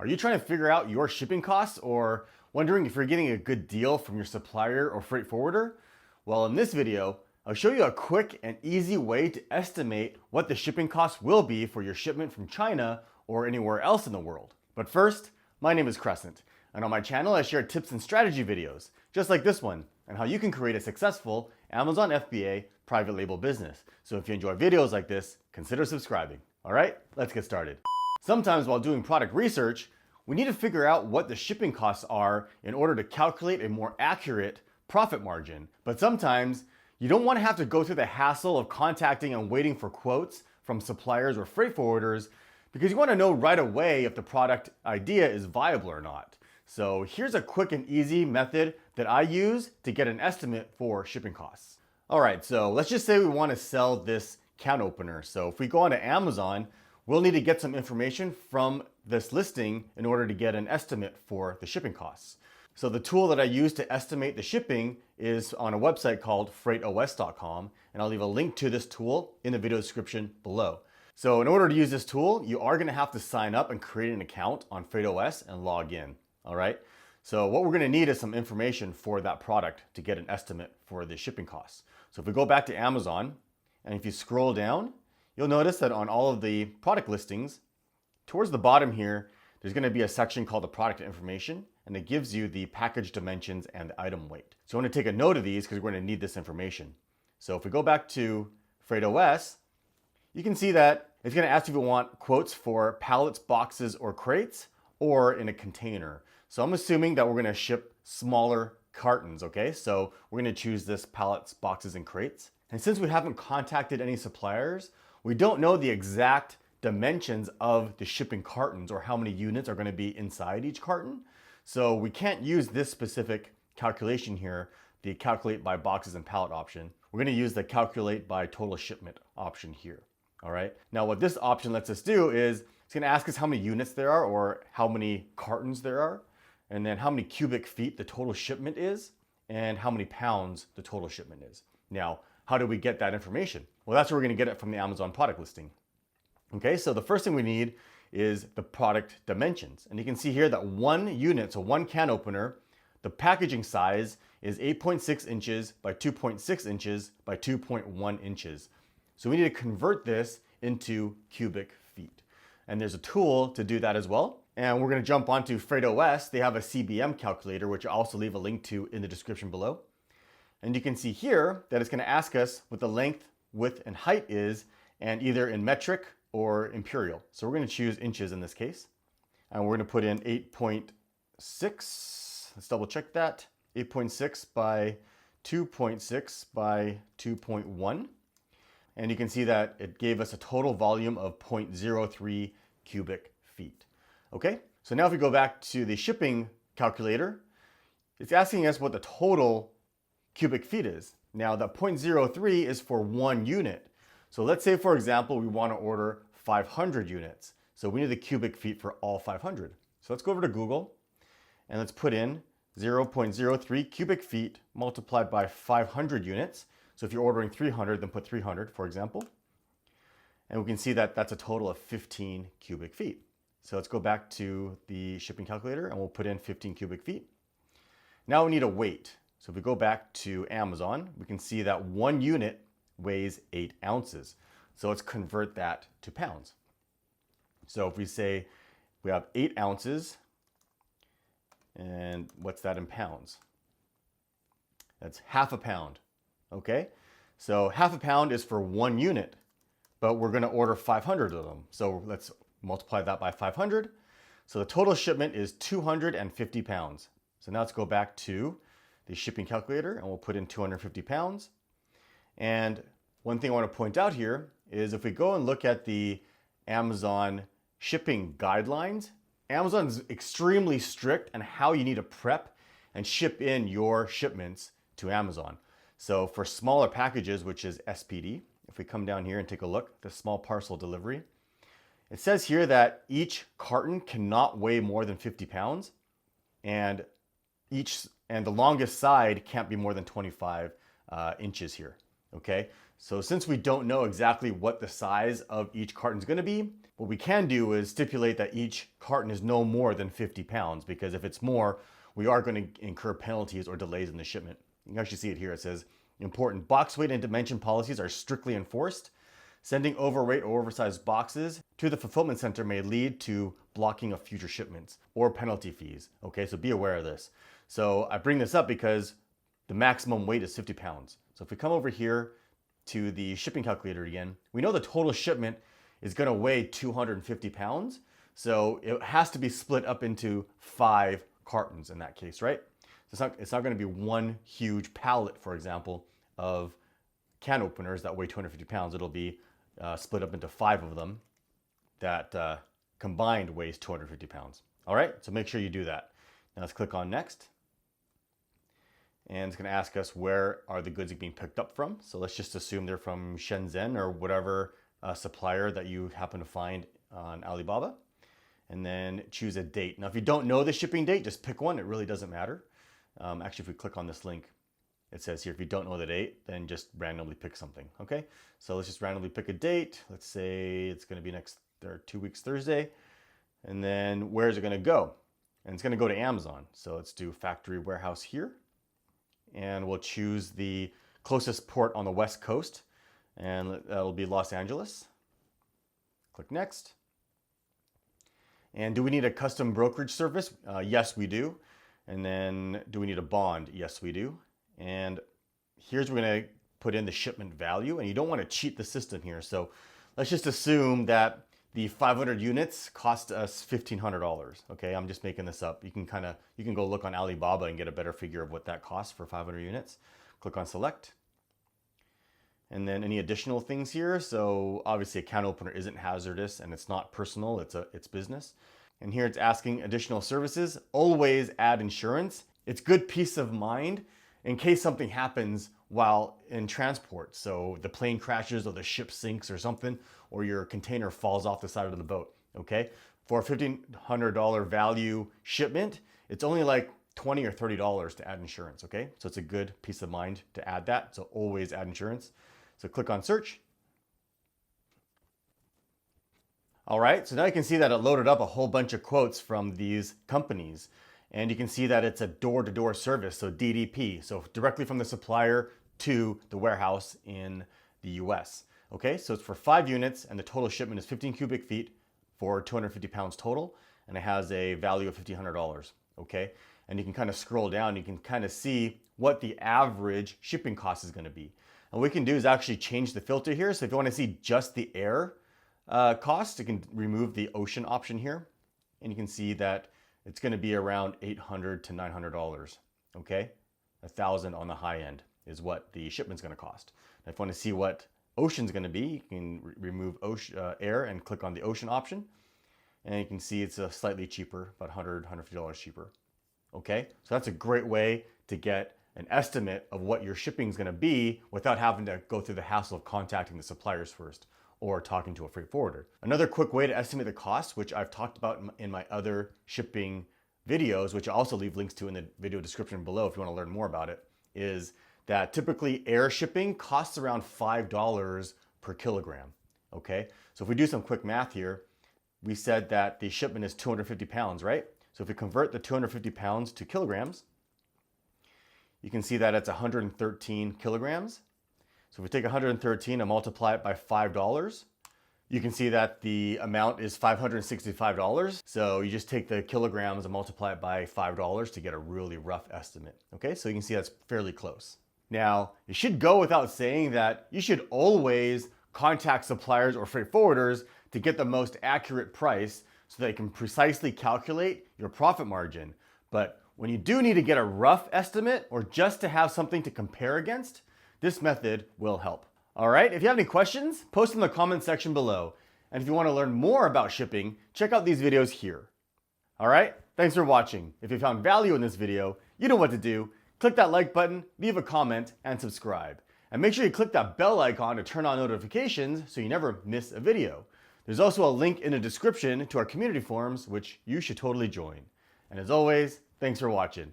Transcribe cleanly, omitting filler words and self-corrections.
Are you trying to figure out your shipping costs or wondering if you're getting a good deal from your supplier or freight forwarder? Well, in this video, I'll show you a quick and easy way to estimate what the shipping costs will be for your shipment from China or anywhere else in the world. But first, my name is Crescent, and on my channel I share tips and strategy videos, just like this one, on how you can create a successful Amazon FBA private label business. So if you enjoy videos like this, consider subscribing. All right, let's get started. Sometimes while doing product research, we need to figure out what the shipping costs are in order to calculate a more accurate profit margin. But sometimes you don't want to have to go through the hassle of contacting and waiting for quotes from suppliers or freight forwarders because you want to know right away if the product idea is viable or not. So here's a quick and easy method that I use to get an estimate for shipping costs. All right, so let's just say we want to sell this can opener. So if we go onto Amazon, we'll need to get some information from this listing in order to get an estimate for the shipping costs. So the tool that I use to estimate the shipping is on a website called FreightOS.com, and I'll leave a link to this tool in the video description below. So in order to use this tool, you are going to have to sign up and create an account on FreightOS and log in. All right. So what we're going to need is some information for that product to get an estimate for the shipping costs. So if we go back to Amazon, and if you scroll down, you'll notice that on all of the product listings, towards the bottom here, there's going to be a section called the product information, and it gives you the package dimensions and the item weight. So I want to take a note of these because we're going to need this information. So if we go back to FreightOS, you can see that it's going to ask if you want quotes for pallets, boxes, or crates, or in a container. So I'm assuming that we're going to ship smaller cartons, okay? So we're going to choose this pallets, boxes, and crates. And since we haven't contacted any suppliers, we don't know the exact dimensions of the shipping cartons or how many units are going to be inside each carton. So we can't use this specific calculation here, the calculate by boxes and pallet option. We're going to use the calculate by total shipment option here. All right. Now what this option lets us do is it's going to ask us how many units there are or how many cartons there are, and then how many cubic feet the total shipment is, and how many pounds the total shipment is. Now, how do we get that information? Well, that's where we're going to get it from the Amazon product listing. Okay, so the first thing we need is the product dimensions. And you can see here that 1 unit, so 1 can opener, the packaging size is 8.6 inches by 2.6 inches by 2.1 inches. So we need to convert this into cubic feet. And there's a tool to do that as well. And we're going to jump onto FreightOS. They have a CBM calculator, which I'll also leave a link to in the description below. And you can see here that it's going to ask us what the length, width, and height is, and either in metric or imperial. So we're going to choose inches in this case. And we're going to put in 8.6. Let's double check that. 8.6 by 2.6 by 2.1. And you can see that it gave us a total volume of 0.03 cubic feet. Okay, so now if we go back to the shipping calculator, it's asking us what the total cubic feet is. Now that 0.03 is for 1 unit. So let's say, for example, we want to order 500 units. So we need the cubic feet for all 500. So let's go over to Google and let's put in 0.03 cubic feet multiplied by 500 units. So if you're ordering 300, then put 300, for example. And we can see that that's a total of 15 cubic feet. So let's go back to the shipping calculator and we'll put in 15 cubic feet. Now we need a weight. So if we go back to Amazon, we can see that 1 unit weighs 8 ounces. So let's convert that to pounds. So if we say we have 8 ounces, and what's that in pounds? That's half a pound. Okay, so half a pound is for 1 unit, but we're going to order 500 of them. So let's multiply that by 500. So the total shipment is 250 pounds. So now let's go back to the shipping calculator and we'll put in 250 pounds. And one thing I want to point out here is if we go and look at the Amazon shipping guidelines, Amazon's extremely strict on how you need to prep and ship in your shipments to Amazon. So for smaller packages, which is SPD, if we come down here and take a look, the small parcel delivery, it says here that each carton cannot weigh more than 50 pounds and the longest side can't be more than 25 inches here. Okay, So since we don't know exactly what the size of each carton is going to be, what we can do is stipulate that each carton is no more than 50 pounds, because if it's more, we are going to incur penalties or delays in the shipment. You can actually see it here. It says, important box weight and dimension policies are strictly enforced. Sending overweight or oversized boxes to the fulfillment center may lead to blocking of future shipments or penalty fees. Okay, so be aware of this. So I bring this up because the maximum weight is 50 pounds. So if we come over here to the shipping calculator again, we know the total shipment is going to weigh 250 pounds. So it has to be split up into 5 cartons in that case, right? So it's not going to be one huge pallet, for example, of can openers that weigh 250 pounds. It'll be split up into 5 of them that combined weighs 250 pounds. All right, so make sure you do that. Now let's click on next. And it's going to ask us where are the goods being picked up from. So let's just assume they're from Shenzhen or whatever supplier that you happen to find on Alibaba. And then choose a date. Now, if you don't know the shipping date, just pick one. It really doesn't matter. Actually, if we click on this link, it says here, if you don't know the date, then just randomly pick something, okay? So let's just randomly pick a date. Let's say it's going to be next 2 weeks Thursday. And then where is it going to go? And it's going to go to Amazon. So let's do factory warehouse here. And we'll choose the closest port on the West Coast. And that'll be Los Angeles. Click next. And do we need a custom brokerage service? Yes, we do. And then do we need a bond? Yes, we do. And here's where we're going to put in the shipment value. And you don't want to cheat the system here. So let's just assume that the 500 units cost us $1,500. Okay, I'm just making this up. You can go look on Alibaba and get a better figure of what that costs for 500 units. Click on select. And then any additional things here. So obviously a can opener isn't hazardous and it's not personal, it's business. And here it's asking additional services. Always add insurance. It's good peace of mind in case something happens while in transport. So the plane crashes or the ship sinks or something, or your container falls off the side of the boat, okay? For a $1,500 value shipment, it's only like $20 or $30 to add insurance, okay? So it's a good peace of mind to add that. So always add insurance. So click on search. All right, so now you can see that it loaded up a whole bunch of quotes from these companies. And you can see that it's a door-to-door service, so DDP. So directly from the supplier to the warehouse in the US. Okay, so it's for 5 units and the total shipment is 15 cubic feet for 250 pounds total. And it has a value of $1,500, okay? And you can kind of scroll down, you can kind of see what the average shipping cost is gonna be. And what we can do is actually change the filter here. So if you want to see just the air cost, you can remove the ocean option here. And you can see that it's going to be around $800 to $900. Okay, $1,000 on the high end is what the shipment's going to cost. Now, if you want to see what ocean's going to be, you can remove air and click on the ocean option. And you can see it's slightly cheaper, about $100, $150 cheaper. Okay, so that's a great way to get an estimate of what your shipping is going to be without having to go through the hassle of contacting the suppliers first or talking to a freight forwarder. Another quick way to estimate the cost, which I've talked about in my other shipping videos, which I'll also leave links to in the video description below if you want to learn more about it, is that typically air shipping costs around $5 per kilogram. Okay, so if we do some quick math here, we said that the shipment is 250 pounds, right? So if we convert the 250 pounds to kilograms, you can see that it's 113 kilograms. So if we take 113 and multiply it by $5, you can see that the amount is $565. So you just take the kilograms and multiply it by $5 to get a really rough estimate. Okay, so you can see that's fairly close. Now, it should go without saying that you should always contact suppliers or freight forwarders to get the most accurate price so they can precisely calculate your profit margin. But when you do need to get a rough estimate or just to have something to compare against, this method will help. All right, if you have any questions, post in the comment section below. And if you want to learn more about shipping, check out these videos here. All right, thanks for watching. If you found value in this video, you know what to do. Click that like button, leave a comment, and subscribe. And make sure you click that bell icon to turn on notifications so you never miss a video. There's also a link in the description to our community forums, which you should totally join. And as always, thanks for watching.